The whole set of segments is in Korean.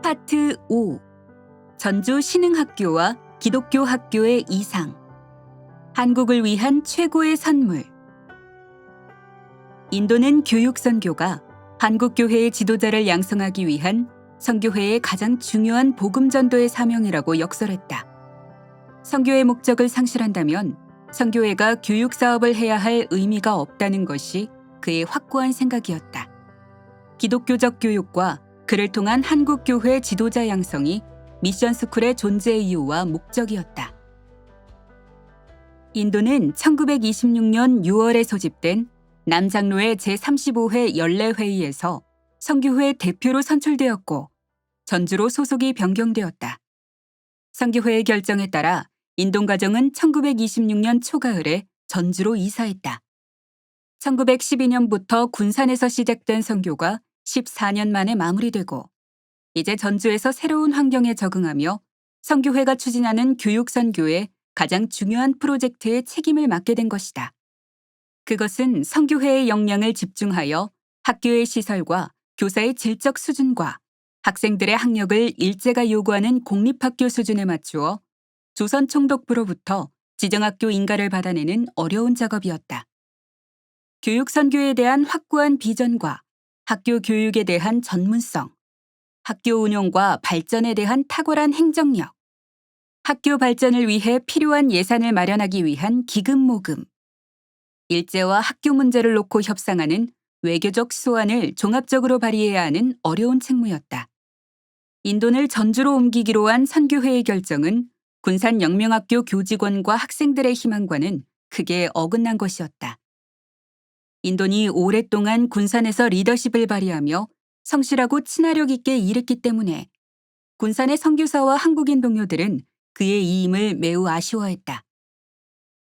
파트 5. 전주 신흥학교와 기독교 학교의 이상. 한국을 위한 최고의 선물. 인도는 교육 선교가 한국 교회의 지도자를 양성하기 위한 선교회의 가장 중요한 복음 전도의 사명이라고 역설했다. 선교의 목적을 상실한다면 선교회가 교육 사업을 해야 할 의미가 없다는 것이 그의 확고한 생각이었다. 기독교적 교육과 그를 통한 한국 교회 지도자 양성이 미션 스쿨의 존재 이유와 목적이었다. 인도는 1926년 6월에 소집된 남장로의 제35회 연례회의에서 선교회 대표로 선출되었고 전주로 소속이 변경되었다. 선교회의 결정에 따라 인동가정은 1926년 초가을에 전주로 이사했다. 1912년부터 군산에서 시작된 선교가 14년 만에 마무리되고 이제 전주에서 새로운 환경에 적응하며 선교회가 추진하는 교육 선교의 가장 중요한 프로젝트에 책임을 맡게 된 것이다. 그것은 선교회의 역량을 집중하여 학교의 시설과 교사의 질적 수준과 학생들의 학력을 일제가 요구하는 공립학교 수준에 맞추어 조선 총독부로부터 지정학교 인가를 받아내는 어려운 작업이었다. 교육 선교에 대한 확고한 비전과 학교 교육에 대한 전문성, 학교 운영과 발전에 대한 탁월한 행정력, 학교 발전을 위해 필요한 예산을 마련하기 위한 기금 모금, 일제와 학교 문제를 놓고 협상하는 외교적 수완을 종합적으로 발휘해야 하는 어려운 책무였다. 인도를 전주로 옮기기로 한 선교회의 결정은 군산 영명학교 교직원과 학생들의 희망과는 크게 어긋난 것이었다. 인도는 오랫동안 군산에서 리더십을 발휘하며 성실하고 친화력 있게 일했기 때문에 군산의 선교사와 한국인 동료들은 그의 이임을 매우 아쉬워했다.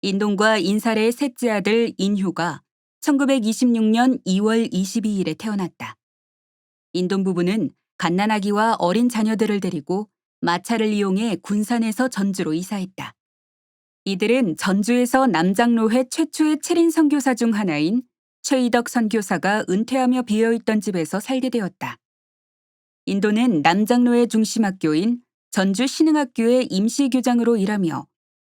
인동과 인사래의 셋째 아들 인효가 1926년 2월 22일에 태어났다. 인동 부부는 갓난아기와 어린 자녀들을 데리고 마차를 이용해 군산에서 전주로 이사했다. 이들은 전주에서 남장로회 최초의 7인 선교사 중 하나인 최이덕 선교사가 은퇴하며 비어있던 집에서 살게 되었다. 인도는 남장로의 중심학교인 전주 신흥학교의 임시교장으로 일하며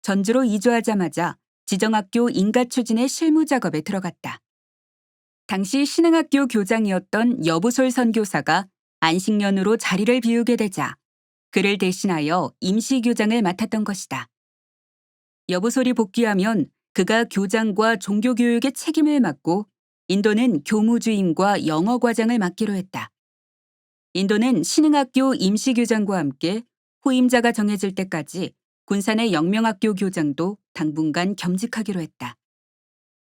전주로 이주하자마자 지정학교 인가 추진의 실무 작업에 들어갔다. 당시 신흥학교 교장이었던 여부솔 선교사가 안식년으로 자리를 비우게 되자 그를 대신하여 임시교장을 맡았던 것이다. 여부솔이 복귀하면 그가 교장과 종교교육의 책임을 맡고 인도는 교무주임과 영어과장을 맡기로 했다. 인도는 신흥학교 임시교장과 함께 후임자가 정해질 때까지 군산의 영명학교 교장도 당분간 겸직하기로 했다.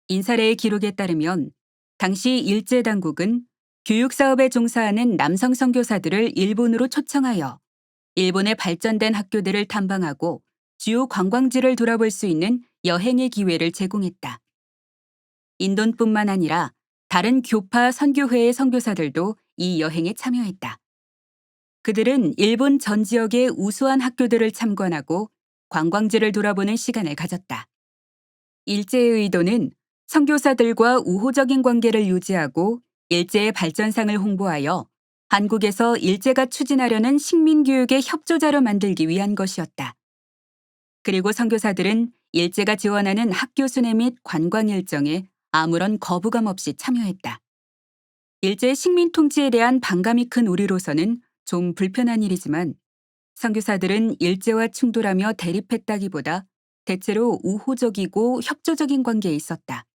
인사래의 기록에 따르면 당시 일제당국은 교육사업에 종사하는 남성 선교사들을 일본으로 초청하여 일본의 발전된 학교들을 탐방하고 주요 관광지를 돌아볼 수 있는 여행의 기회를 제공했다. 인도뿐만 아니라 다른 교파 선교회의 선교사들도 이 여행에 참여했다. 그들은 일본 전 지역의 우수한 학교들을 참관하고 관광지를 돌아보는 시간을 가졌다. 일제의 의도는 선교사들과 우호적인 관계를 유지하고 일제의 발전상을 홍보하여 한국에서 일제가 추진하려는 식민교육의 협조자로 만들기 위한 것이었다. 그리고 선교사들은 일제가 지원하는 학교 순회 및 관광 일정에 아무런 거부감 없이 참여했다. 일제의 식민 통치에 대한 반감이 큰 우리로서는 좀 불편한 일이지만 선교사들은 일제와 충돌하며 대립했다기보다 대체로 우호적이고 협조적인 관계에 있었다.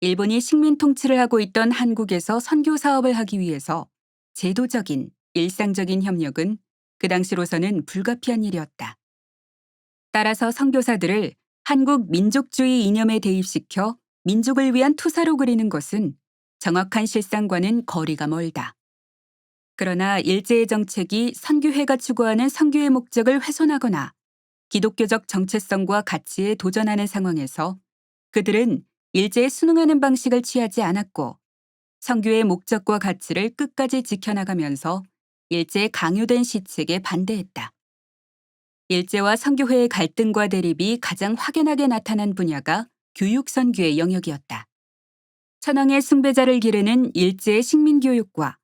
일본이 식민 통치를 하고 있던 한국에서 선교 사업을 하기 위해서 제도적인, 일상적인 협력은 그 당시로서는 불가피한 일이었다. 따라서 선교사들을 한국 민족주의 이념에 대입시켜 민족을 위한 투사로 그리는 것은 정확한 실상과는 거리가 멀다. 그러나 일제의 정책이 선교회가 추구하는 선교의 목적을 훼손하거나 기독교적 정체성과 가치에 도전하는 상황에서 그들은 일제에 순응하는 방식을 취하지 않았고 선교의 목적과 가치를 끝까지 지켜나가면서 일제의 강요된 시책에 반대했다. 일제와 선교회의 갈등과 대립이 가장 확연하게 나타난 분야가 교육선교의 영역이었다. 천황의 숭배자를 기르는 일제의 식민교육과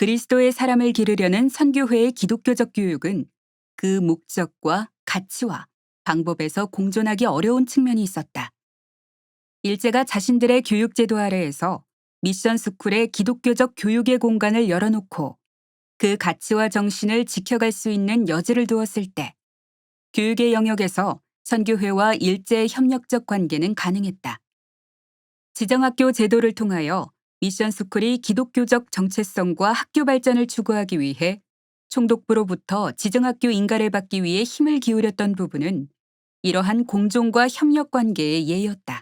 그리스도의 사람을 기르려는 선교회의 기독교적 교육은 그 목적과 가치와 방법에서 공존하기 어려운 측면이 있었다. 일제가 자신들의 교육제도 아래에서 미션 스쿨의 기독교적 교육의 공간을 열어놓고 그 가치와 정신을 지켜갈 수 있는 여지를 두었을 때 교육의 영역에서 선교회와 일제의 협력적 관계는 가능했다. 지정학교 제도를 통하여 미션 스쿨이 기독교적 정체성과 학교 발전을 추구하기 위해 총독부로부터 지정학교 인가를 받기 위해 힘을 기울였던 부분은 이러한 공존과 협력 관계의 예였다.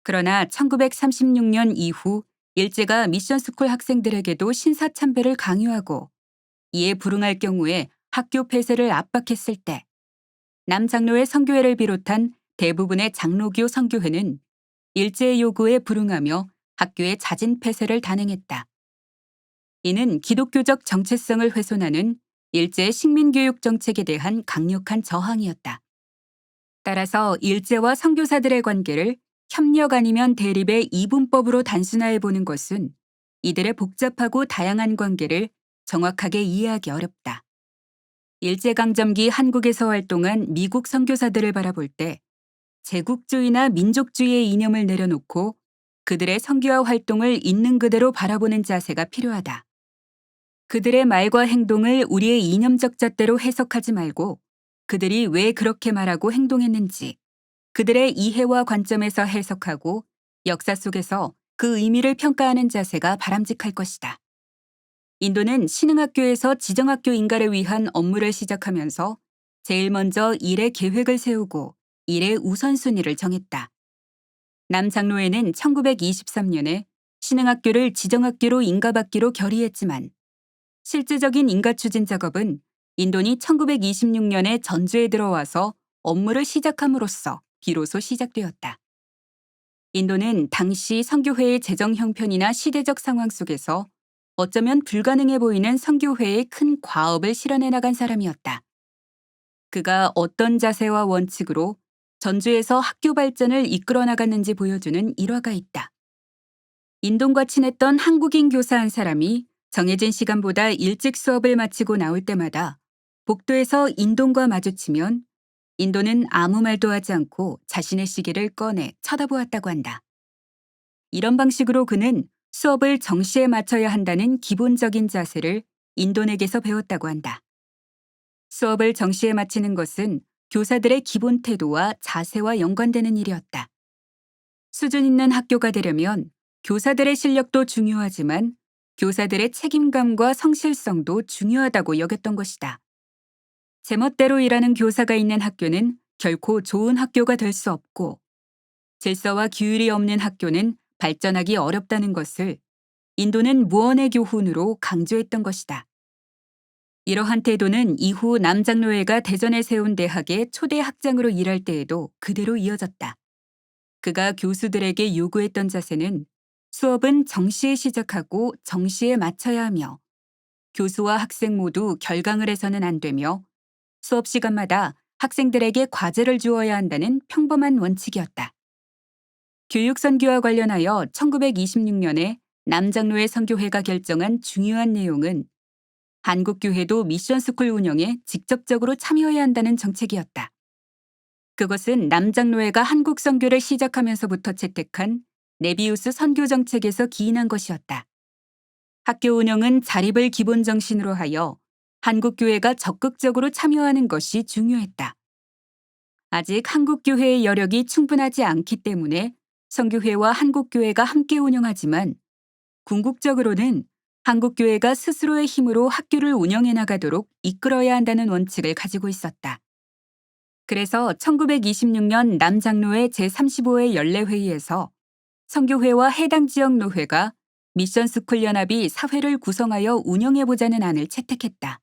그러나 1936년 이후 일제가 미션 스쿨 학생들에게도 신사참배를 강요하고 이에 불응할 경우에 학교 폐쇄를 압박했을 때 남장로의 선교회를 비롯한 대부분의 장로교 선교회는 일제의 요구에 불응하며 학교의 자진 폐쇄를 단행했다. 이는 기독교적 정체성을 훼손하는 일제의 식민교육 정책에 대한 강력한 저항이었다. 따라서 일제와 선교사들의 관계를 협력 아니면 대립의 이분법으로 단순화해 보는 것은 이들의 복잡하고 다양한 관계를 정확하게 이해하기 어렵다. 일제강점기 한국에서 활동한 미국 선교사들을 바라볼 때 제국주의나 민족주의의 이념을 내려놓고 그들의 선교와 활동을 있는 그대로 바라보는 자세가 필요하다. 그들의 말과 행동을 우리의 이념적 잣대로 해석하지 말고 그들이 왜 그렇게 말하고 행동했는지 그들의 이해와 관점에서 해석하고 역사 속에서 그 의미를 평가하는 자세가 바람직할 것이다. 인도는 신흥학교에서 지정학교 인가를 위한 업무를 시작하면서 제일 먼저 일의 계획을 세우고 일의 우선순위를 정했다. 남장로회는 1923년에 신흥학교를 지정학교로 인가받기로 결의했지만 실질적인 인가 추진 작업은 인도니 1926년에 전주에 들어와서 업무를 시작함으로써 비로소 시작되었다. 인도는 당시 선교회의 재정 형편이나 시대적 상황 속에서 어쩌면 불가능해 보이는 선교회의 큰 과업을 실현해 나간 사람이었다. 그가 어떤 자세와 원칙으로 전주에서 학교 발전을 이끌어 나갔는지 보여주는 일화가 있다. 인동과 친했던 한국인 교사 한 사람이 정해진 시간보다 일찍 수업을 마치고 나올 때마다 복도에서 인동과 마주치면 인도는 아무 말도 하지 않고 자신의 시계를 꺼내 쳐다보았다고 한다. 이런 방식으로 그는 수업을 정시에 맞춰야 한다는 기본적인 자세를 인도에게서 배웠다고 한다. 수업을 정시에 마치는 것은 교사들의 기본 태도와 자세와 연관되는 일이었다. 수준 있는 학교가 되려면 교사들의 실력도 중요하지만 교사들의 책임감과 성실성도 중요하다고 여겼던 것이다. 제멋대로 일하는 교사가 있는 학교는 결코 좋은 학교가 될 수 없고 질서와 규율이 없는 학교는 발전하기 어렵다는 것을 인도는 무언의 교훈으로 강조했던 것이다. 이러한 태도는 이후 남장로회가 대전에 세운 대학의 초대 학장으로 일할 때에도 그대로 이어졌다. 그가 교수들에게 요구했던 자세는 수업은 정시에 시작하고 정시에 마쳐야 하며 교수와 학생 모두 결강을 해서는 안 되며 수업 시간마다 학생들에게 과제를 주어야 한다는 평범한 원칙이었다. 교육 선교와 관련하여 1926년에 남장로회 선교회가 결정한 중요한 내용은 한국교회도 미션스쿨 운영에 직접적으로 참여해야 한다는 정책이었다. 그것은 남장로회가 한국 선교를 시작하면서부터 채택한 네비우스 선교 정책에서 기인한 것이었다. 학교 운영은 자립을 기본 정신으로 하여 한국교회가 적극적으로 참여하는 것이 중요했다. 아직 한국교회의 여력이 충분하지 않기 때문에 선교회와 한국교회가 함께 운영하지만 궁극적으로는 한국교회가 스스로의 힘으로 학교를 운영해 나가도록 이끌어야 한다는 원칙을 가지고 있었다. 그래서 1926년 남장로회 제35회 연례회의에서 선교회와 해당 지역 노회가 미션스쿨 연합이 사회를 구성하여 운영해보자는 안을 채택했다.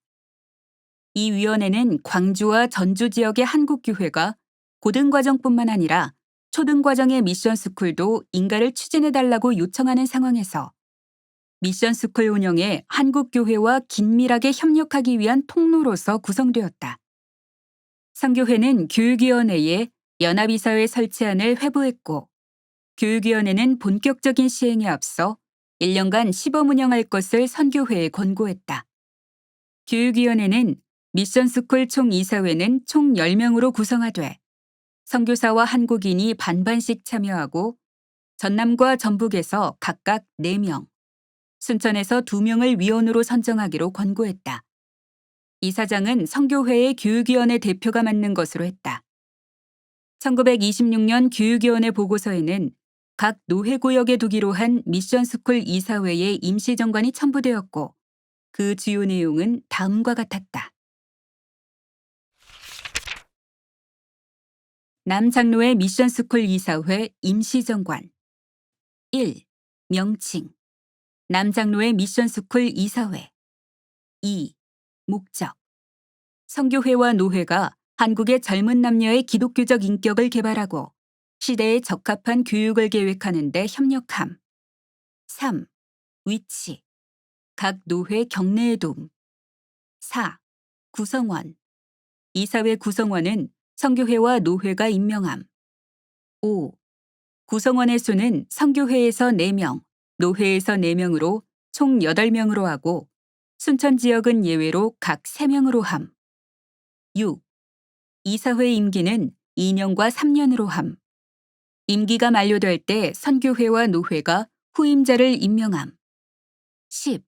이 위원회는 광주와 전주 지역의 한국교회가 고등과정뿐만 아니라 초등과정의 미션스쿨도 인가를 추진해달라고 요청하는 상황에서 미션스쿨 운영에 한국교회와 긴밀하게 협력하기 위한 통로로서 구성되었다. 선교회는 교육위원회에 연합이사회 설치안을 회부했고 교육위원회는 본격적인 시행에 앞서 1년간 시범 운영할 것을 선교회에 권고했다. 교육위원회는 미션스쿨 총이사회는 총 10명으로 구성하되 선교사와 한국인이 반반씩 참여하고 전남과 전북에서 각각 4명, 순천에서 2명을 위원으로 선정하기로 권고했다. 이사장은 선교회의 교육위원회 대표가 맡는 것으로 했다. 1926년 교육위원회 보고서에는 각 노회구역에 두기로 한 미션스쿨 이사회의 임시정관이 첨부되었고 그 주요 내용은 다음과 같았다. 남장로의 미션스쿨 이사회 임시정관 1. 명칭 남장로의 미션스쿨 이사회 2. 목적 선교회와 노회가 한국의 젊은 남녀의 기독교적 인격을 개발하고 시대에 적합한 교육을 계획하는 데 협력함. 3. 위치 각 노회 경내에 둠. 4. 구성원 이사회 구성원은 선교회와 노회가 임명함. 5. 구성원의 수는 선교회에서 4명, 노회에서 4명으로 총 8명으로 하고 순천 지역은 예외로 각 3명으로 함. 6. 이사회 임기는 2년과 3년으로 함. 임기가 만료될 때 선교회와 노회가 후임자를 임명함. 10.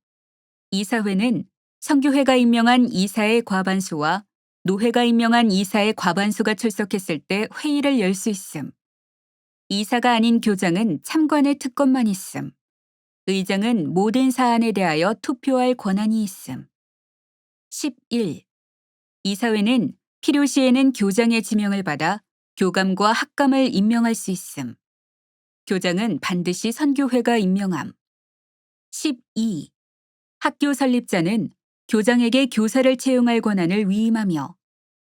이사회는 선교회가 임명한 이사의 과반수와 노회가 임명한 이사의 과반수가 출석했을 때 회의를 열 수 있음. 이사가 아닌 교장은 참관의 특권만 있음. 의장은 모든 사안에 대하여 투표할 권한이 있음. 11. 이사회는 필요시에는 교장의 지명을 받아 교감과 학감을 임명할 수 있음. 교장은 반드시 선교회가 임명함. 12. 학교 설립자는 교장에게 교사를 채용할 권한을 위임하며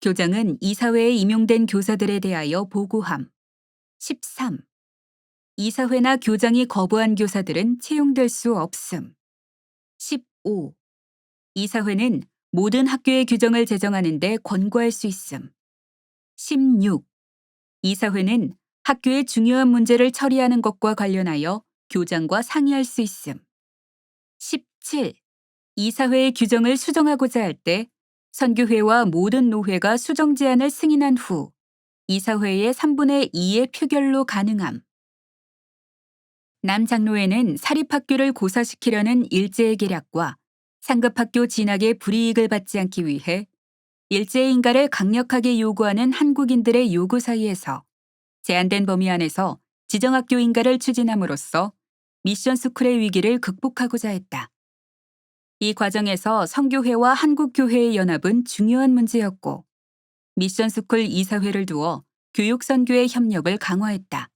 교장은 이사회에 임용된 교사들에 대하여 보고함. 13. 이사회나 교장이 거부한 교사들은 채용될 수 없음. 15. 이사회는 모든 학교의 규정을 제정하는 데 권고할 수 있음. 16. 이사회는 학교의 중요한 문제를 처리하는 것과 관련하여 교장과 상의할 수 있음. 17. 이사회의 규정을 수정하고자 할 때 선교회와 모든 노회가 수정 제안을 승인한 후 이사회의 3분의 2의 표결로 가능함. 남장로회는 사립학교를 고사시키려는 일제의 계략과 상급학교 진학의 불이익을 받지 않기 위해 일제의 인가를 강력하게 요구하는 한국인들의 요구 사이에서 제한된 범위 안에서 지정학교 인가를 추진함으로써 미션스쿨의 위기를 극복하고자 했다. 이 과정에서 선교회와 한국교회의 연합은 중요한 문제였고 미션스쿨 이사회를 두어 교육선교의 협력을 강화했다.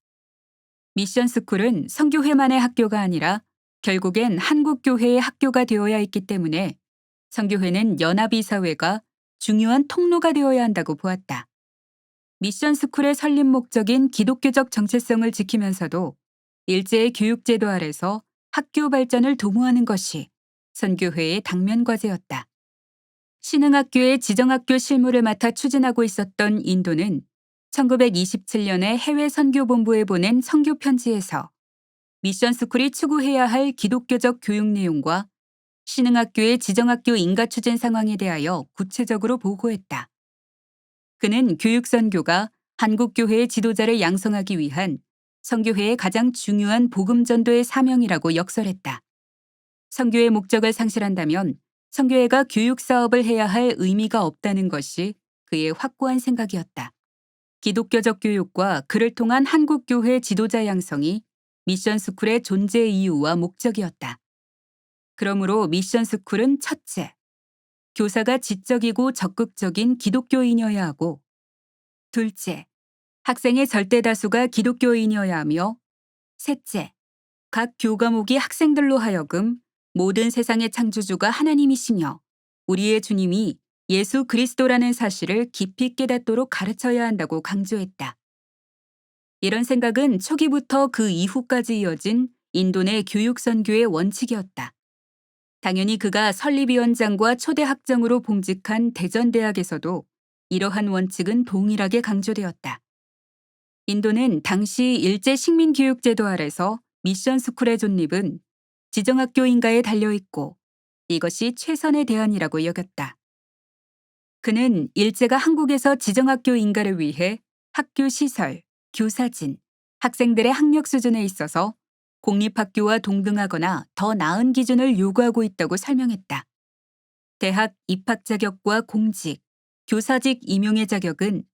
미션스쿨은 선교회만의 학교가 아니라 결국엔 한국교회의 학교가 되어야 했기 때문에 선교회는 연합이사회가 중요한 통로가 되어야 한다고 보았다. 미션스쿨의 설립 목적인 기독교적 정체성을 지키면서도 일제의 교육제도 아래서 학교 발전을 도모하는 것이 선교회의 당면 과제였다. 신흥학교의 지정학교 실무를 맡아 추진하고 있었던 인도는 1927년에 해외 선교본부에 보낸 선교 편지에서 미션스쿨이 추구해야 할 기독교적 교육 내용과 신흥학교의 지정학교 인가 추진 상황에 대하여 구체적으로 보고했다. 그는 교육선교가 한국교회의 지도자를 양성하기 위한 선교회의 가장 중요한 복음전도의 사명이라고 역설했다. 선교의 목적을 상실한다면 선교회가 교육사업을 해야 할 의미가 없다는 것이 그의 확고한 생각이었다. 기독교적 교육과 그를 통한 한국교회 지도자 양성이 미션스쿨의 존재 이유와 목적이었다. 그러므로 미션스쿨은 첫째, 교사가 지적이고 적극적인 기독교인이어야 하고 둘째, 학생의 절대 다수가 기독교인이어야 하며 셋째, 각 교과목이 학생들로 하여금 모든 세상의 창조주가 하나님이시며 우리의 주님이 예수 그리스도라는 사실을 깊이 깨닫도록 가르쳐야 한다고 강조했다. 이런 생각은 초기부터 그 이후까지 이어진 인도 내 교육선교의 원칙이었다. 당연히 그가 설립위원장과 초대 학장으로 봉직한 대전대학에서도 이러한 원칙은 동일하게 강조되었다. 인도는 당시 일제 식민교육제도 아래서 미션스쿨의 존립은 지정학교 인가에 달려있고 이것이 최선의 대안이라고 여겼다. 그는 일제가 한국에서 지정학교 인가를 위해 학교 시설, 교사진, 학생들의 학력 수준에 있어서 공립학교와 동등하거나 더 나은 기준을 요구하고 있다고 설명했다. 대학 입학 자격과 공직, 교사직 임용의 자격은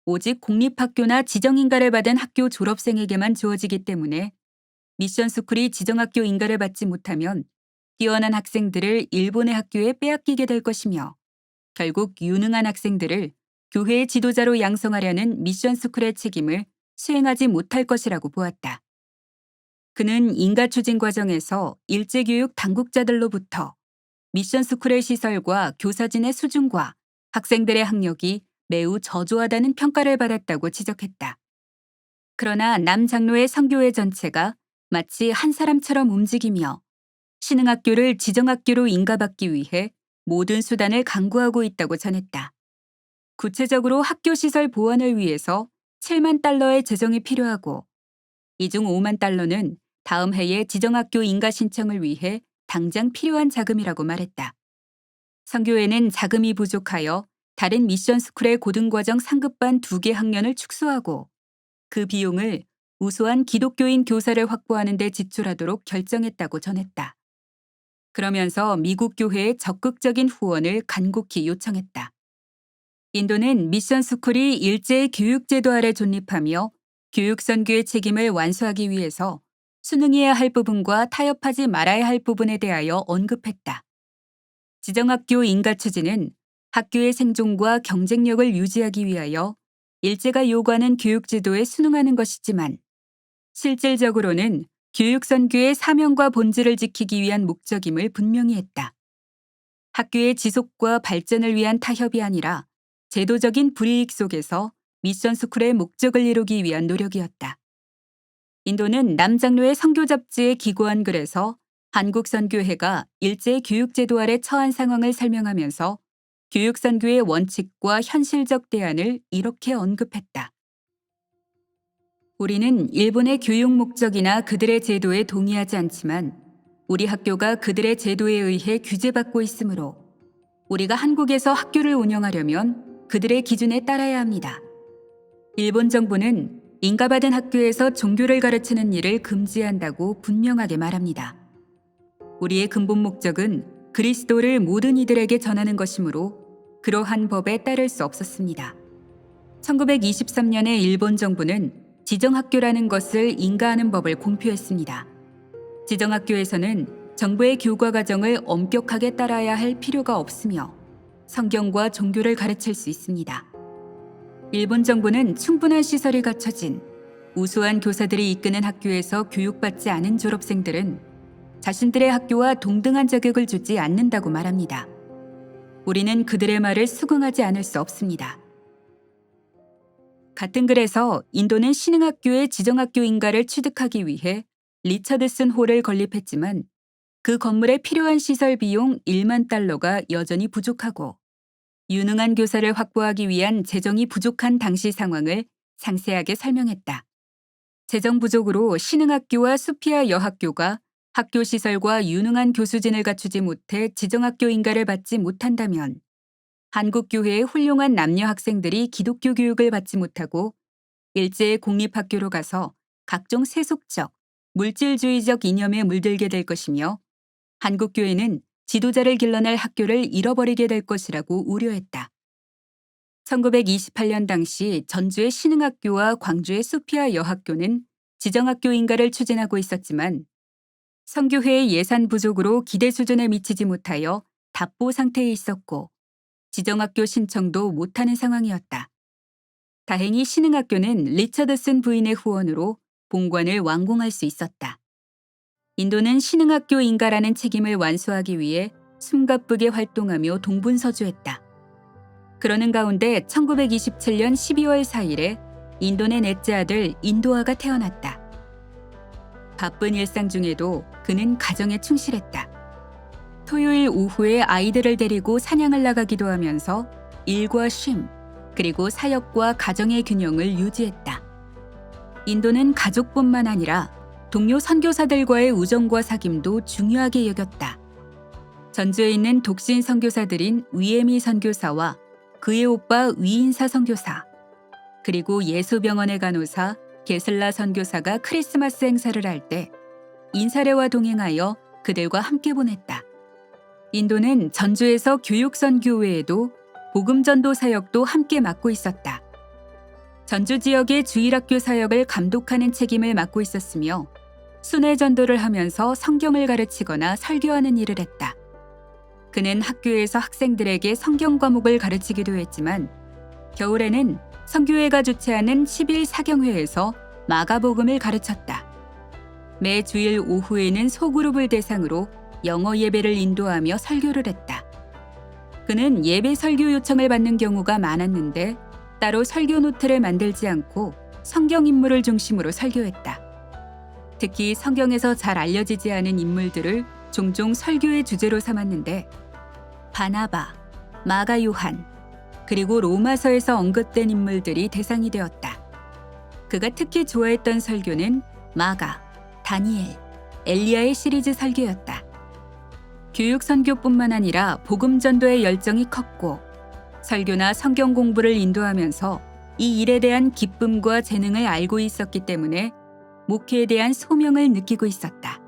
오직 공립학교나 지정인가를 받은 학교 졸업생에게만 주어지기 때문에 미션스쿨이 지정학교 인가를 받지 못하면 뛰어난 학생들을 일본의 학교에 빼앗기게 될 것이며 결국 유능한 학생들을 교회의 지도자로 양성하려는 미션스쿨의 책임을 수행하지 못할 것이라고 보았다. 그는 인가 추진 과정에서 일제교육 당국자들로부터 미션스쿨의 시설과 교사진의 수준과 학생들의 학력이 매우 저조하다는 평가를 받았다고 지적했다. 그러나 남 장로의 선교회 전체가 마치 한 사람처럼 움직이며 신흥학교를 지정학교로 인가받기 위해 모든 수단을 강구하고 있다고 전했다. 구체적으로 학교 시설 보완을 위해서 7만 달러의 재정이 필요하고 이 중 5만 달러는 다음 해에 지정학교 인가 신청을 위해 당장 필요한 자금이라고 말했다. 선교회는 자금이 부족하여 다른 미션스쿨의 고등과정 상급반 2개 학년을 축소하고 그 비용을 우수한 기독교인 교사를 확보하는 데 지출하도록 결정했다고 전했다. 그러면서 미국 교회의 적극적인 후원을 간곡히 요청했다. 인도는 미션스쿨이 일제의 교육제도 아래 존립하며 교육선교의 책임을 완수하기 위해서 순응해야 할 부분과 타협하지 말아야 할 부분에 대하여 언급했다. 지정학교 인가 추진은 학교의 생존과 경쟁력을 유지하기 위하여 일제가 요구하는 교육제도에 순응하는 것이지만 실질적으로는 교육선교의 사명과 본질을 지키기 위한 목적임을 분명히 했다. 학교의 지속과 발전을 위한 타협이 아니라 제도적인 불이익 속에서 미션스쿨의 목적을 이루기 위한 노력이었다. 인도는 남장로의 선교 잡지에 기고한 글에서 한국 선교회가 일제 교육제도 아래 처한 상황을 설명하면서 교육선교의 원칙과 현실적 대안을 이렇게 언급했다. 우리는 일본의 교육 목적이나 그들의 제도에 동의하지 않지만 우리 학교가 그들의 제도에 의해 규제받고 있으므로 우리가 한국에서 학교를 운영하려면 그들의 기준에 따라야 합니다. 일본 정부는 인가받은 학교에서 종교를 가르치는 일을 금지한다고 분명하게 말합니다. 우리의 근본 목적은 그리스도를 모든 이들에게 전하는 것이므로 그러한 법에 따를 수 없었습니다. 1923년에 일본 정부는 지정학교라는 것을 인가하는 법을 공표했습니다. 지정학교에서는 정부의 교과 과정을 엄격하게 따라야 할 필요가 없으며 성경과 종교를 가르칠 수 있습니다. 일본 정부는 충분한 시설이 갖춰진 우수한 교사들이 이끄는 학교에서 교육받지 않은 졸업생들은 자신들의 학교와 동등한 자격을 주지 않는다고 말합니다. 우리는 그들의 말을 수긍하지 않을 수 없습니다. 같은 글에서 인도는 신흥학교의 지정학교 인가를 취득하기 위해 리처드슨 홀을 건립했지만 그 건물에 필요한 시설 비용 1만 달러가 여전히 부족하고 유능한 교사를 확보하기 위한 재정이 부족한 당시 상황을 상세하게 설명했다. 재정 부족으로 신흥학교와 수피아 여학교가 학교 시설과 유능한 교수진을 갖추지 못해 지정학교 인가를 받지 못한다면 한국교회의 훌륭한 남녀 학생들이 기독교 교육을 받지 못하고 일제의 공립학교로 가서 각종 세속적, 물질주의적 이념에 물들게 될 것이며 한국교회는 지도자를 길러낼 학교를 잃어버리게 될 것이라고 우려했다. 1928년 당시 전주의 신흥학교와 광주의 수피아 여학교는 지정학교 인가를 추진하고 있었지만 선교회의 예산 부족으로 기대 수준에 미치지 못하여 답보 상태에 있었고 지정학교 신청도 못하는 상황이었다. 다행히 신흥학교는 리처드슨 부인의 후원으로 본관을 완공할 수 있었다. 인도는 신흥학교 인가라는 책임을 완수하기 위해 숨가쁘게 활동하며 동분서주했다. 그러는 가운데 1927년 12월 4일에 인도의 넷째 아들 인도아가 태어났다. 바쁜 일상 중에도 그는 가정에 충실했다. 토요일 오후에 아이들을 데리고 사냥을 나가기도 하면서 일과 쉼, 그리고 사역과 가정의 균형을 유지했다. 인도는 가족뿐만 아니라 동료 선교사들과의 우정과 사귐도 중요하게 여겼다. 전주에 있는 독신 선교사들인 위에미 선교사와 그의 오빠 위인사 선교사, 그리고 예수병원의 간호사 게슬라 선교사가 크리스마스 행사를 할 때 인사례와 동행하여 그들과 함께 보냈다. 인도는 전주에서 교육선교 외에도 복음전도 사역도 함께 맡고 있었다. 전주 지역의 주일학교 사역을 감독하는 책임을 맡고 있었으며 순회전도를 하면서 성경을 가르치거나 설교하는 일을 했다. 그는 학교에서 학생들에게 성경 과목을 가르치기도 했지만 겨울에는 선교회가 주최하는 10일 사경회에서 마가복음을 가르쳤다. 매 주일 오후에는 소그룹을 대상으로 영어 예배를 인도하며 설교를 했다. 그는 예배 설교 요청을 받는 경우가 많았는데 따로 설교 노트를 만들지 않고 성경 인물을 중심으로 설교했다. 특히 성경에서 잘 알려지지 않은 인물들을 종종 설교의 주제로 삼았는데 바나바, 마가 요한, 그리고 로마서에서 언급된 인물들이 대상이 되었다. 그가 특히 좋아했던 설교는 마가, 다니엘, 엘리야의 시리즈 설교였다. 교육 선교뿐만 아니라 복음 전도의 열정이 컸고 설교나 성경 공부를 인도하면서 이 일에 대한 기쁨과 재능을 알고 있었기 때문에 목회에 대한 소명을 느끼고 있었다.